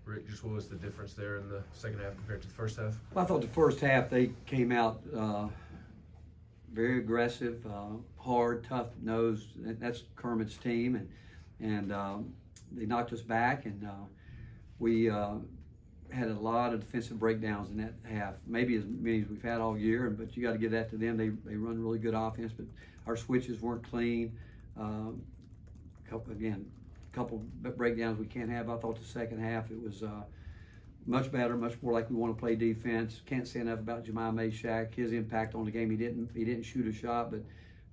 Rick, just what was the difference there in the second half compared to the first half? Well, I thought the first half they came out very aggressive, hard, tough-nosed. That's Kermit's team, and they knocked us back, and we had a lot of defensive breakdowns in that half, maybe as many as we've had all year. But you got to give that to them. They run really good offense, but our switches weren't clean. Couple breakdowns we can't have. I thought the second half it was much better, much more like we want to play defense. Can't say enough about Jemiah Mashack, his impact on the game. He didn't shoot a shot, but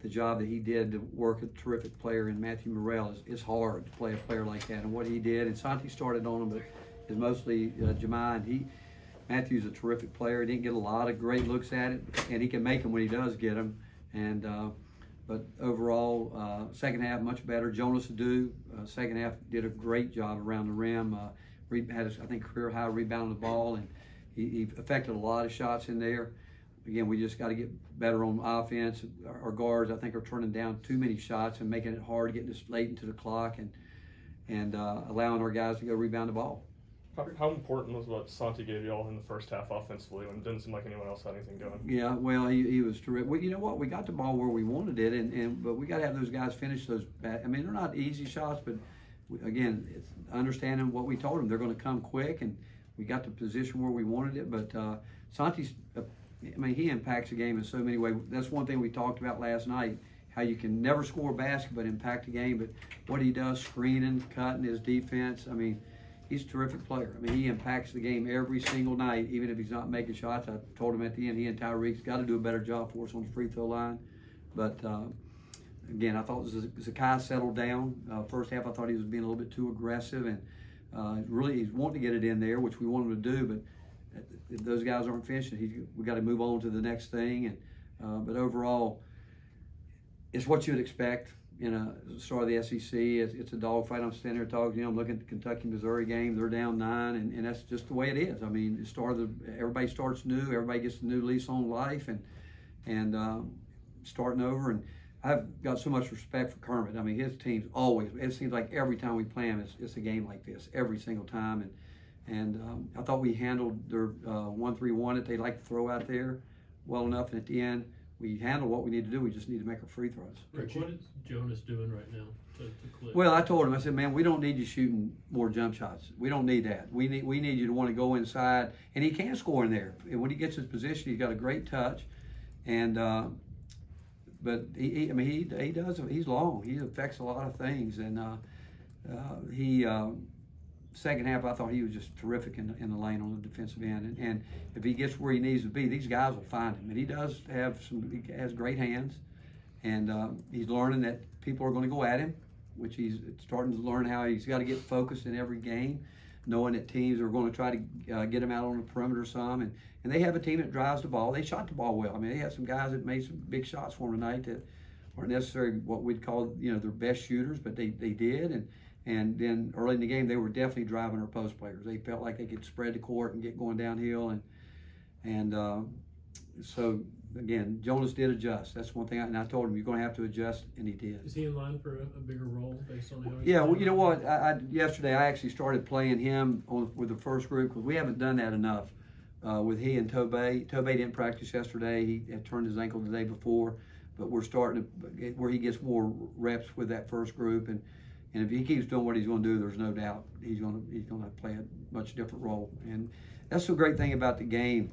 the job that he did to work a terrific player in Matthew Morrell is hard to play a player like that. And what he did, and Santi started on him, but it's mostly Jemiah. And Matthew's a terrific player. He didn't get a lot of great looks at it, and he can make them when he does get them. And but overall, second half much better. Jonas Adu, second half did a great job around the rim. Had I think career high rebound the ball, and he affected a lot of shots in there. Again, we just got to get better on offense. Our guards, I think, are turning down too many shots and making it hard, getting us late into the clock, and allowing our guys to go rebound the ball. How important was what Santi gave you all in the first half offensively when it didn't seem like anyone else had anything going? Yeah, well, he was terrific. Well, you know what? We got the ball where we wanted it, but we got to have those guys finish those. I mean, they're not easy shots, but again, it's understanding what we told them. They're going to come quick, and we got the position where we wanted it. But Santi's, I mean, he impacts the game in so many ways. That's one thing we talked about last night, how you can never score a basket but impact the game. But what he does, screening, cutting, his defense, I mean, he's a terrific player. I mean, he impacts the game every single night, even if he's not making shots. I told him at the end, he and Tyreek's got to do a better job for us on the free throw line. But again, I thought Zakai settled down. First half, I thought he was being a little bit too aggressive, and really he's wanting to get it in there, which we want him to do. But if those guys aren't finishing, we got to move on to the next thing. And but overall, it's what you'd expect. The start of the SEC, it's a dogfight. I'm standing there talking, I'm looking at the Kentucky-Missouri game. They're down 9, and that's just the way it is. I mean, everybody starts new. Everybody gets a new lease on life, and starting over. And I've got so much respect for Kermit. I mean, his team's always. It seems like every time we play him, it's a game like this every single time. And I thought we handled their 1-3-1 that they like to throw out there well enough, and at the end, we handle what we need to do. We just need to make our free throws. Rick, what is Jonas doing right now to click? Well, I told him, I said, man, we don't need you shooting more jump shots. We don't need that. We need you to want to go inside, and he can score in there. And when he gets his position, he's got a great touch, and but he does. He's long. He affects a lot of things, and second half, I thought he was just terrific in the lane on the defensive end. And if he gets where he needs to be, these guys will find him. And he does have he has great hands. And he's learning that people are going to go at him, which he's starting to learn how he's got to get focused in every game, knowing that teams are going to try to get him out on the perimeter some. And they have a team that drives the ball. They shot the ball well. I mean, they had some guys that made some big shots for him tonight that aren't necessarily what we'd call, their best shooters, but they did. And then early in the game, they were definitely driving our post players. They felt like they could spread the court and get going downhill. And so, again, Jonas did adjust. That's one thing. And I told him, you're going to have to adjust, and he did. Is he in line for a bigger role based on how he's Yeah, well, you know what? Yesterday, I actually started playing him with the first group because we haven't done that enough with he and Tobey. Tobey didn't practice yesterday. He had turned his ankle the day before. But we're starting to get where he gets more reps with that first group. And if he keeps doing what he's going to do, there's no doubt he's going to play a much different role. And that's the great thing about the game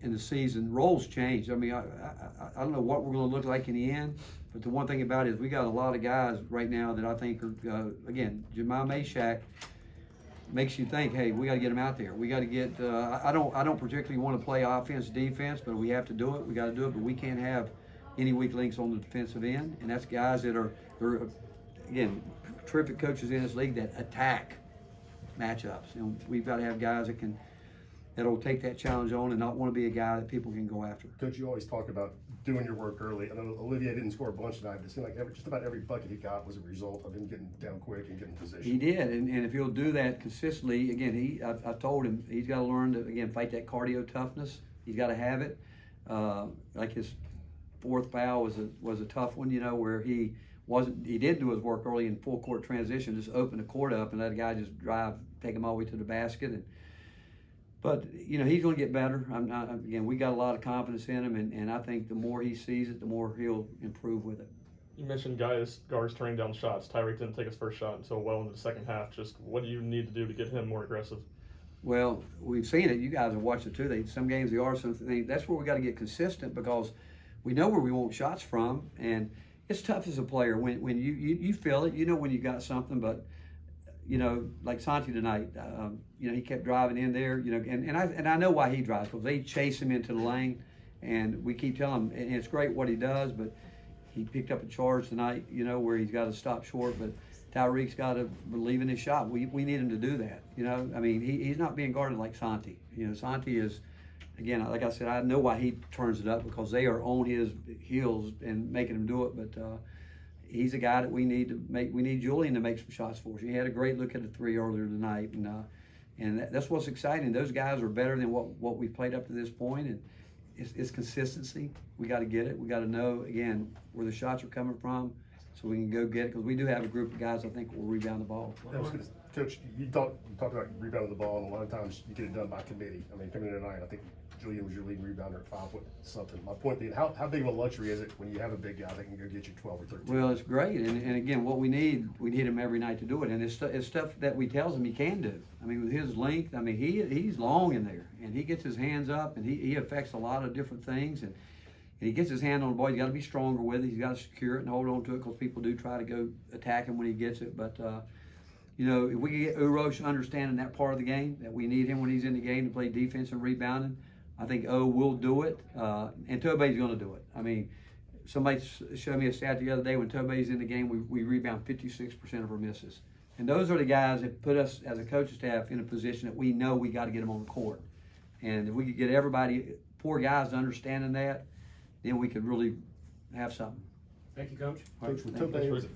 in the season. Roles change. I mean, I don't know what we're going to look like in the end, but the one thing about it is we got a lot of guys right now that I think are, again, Jemiah Mashack makes you think, hey, we got to get him out there. We got to get. I don't particularly want to play offense, defense, but we have to do it. We got to do it, but we can't have any weak links on the defensive end, and that's guys that are again, terrific coaches in this league that attack matchups. And we've got to have guys that'll take that challenge on and not want to be a guy that people can go after. Coach, you always talk about doing your work early. I know Olivier didn't score a bunch tonight, but it seemed like just about every bucket he got was a result of him getting down quick and getting position. He did, and if he'll do that consistently, again, I told him he's got to learn to, again, fight that cardio toughness. He's got to have it. Like his fourth foul was a tough one, where he he didn't do his work early in full court transition, just open the court up and let a guy just drive, take him all the way to the basket. But you know, he's going to get better. Again, we got a lot of confidence in him, and I think the more he sees it, the more he'll improve with it. You mentioned guards turning down shots. Tyreek didn't take his first shot until well into the second half. Just what do you need to do to get him more aggressive? Well, we've seen it. You guys have watched it too. Some games they are, some things. That's where we got to get consistent, because we know where we want shots from, and it's tough as a player when you feel it. You know when you got something, but you know, like Santi tonight, you know, he kept driving in there. You know, and I know why he drives, because they chase him into the lane, and we keep telling him, and it's great what he does, but he picked up a charge tonight, you know, where he's got to stop short, but Tyreek's got to believe in his shot. We need him to do that, you know. I mean, he's not being guarded like Santi. You know, Santi is, again, like I said, I know why he turns it up, because they are on his heels and making him do it, but he's a guy that we need to make. We need Julian to make some shots for us. He had a great look at the three earlier tonight, and that's what's exciting. Those guys are better than what we've played up to this point, and it's consistency. We got to get it. We got to know, again, where the shots are coming from, so we can go get it, because we do have a group of guys I think will rebound the ball. Coach, you talked about rebounding the ball, and a lot of times you get it done by committee. I mean, coming in tonight, I think Julian was your leading rebounder at 5 foot something. My point being, how big of a luxury is it when you have a big guy that can go get you 12 or 13? Well, it's great, and again, what we need him every night to do it, and it's stuff that we tells him he can do. I mean, with his length, I mean, he's long in there, and he gets his hands up, and he affects a lot of different things, and he gets his hand on the ball. He's got to be stronger with it. He's got to secure it and hold on to it, because people do try to go attack him when he gets it. But you know, if we can get Urosh understanding that part of the game, that we need him when he's in the game to play defense and rebounding, I think will do it, and Tobey's going to do it. I mean, somebody showed me a stat the other day, when Tobey's in the game, we rebound 56% of our misses. And those are the guys that put us as a coaching staff in a position that we know we got to get them on the court. And if we could get everybody, poor guys, understanding that, then we could really have something. Thank you, Coach. Coach, with Tobey,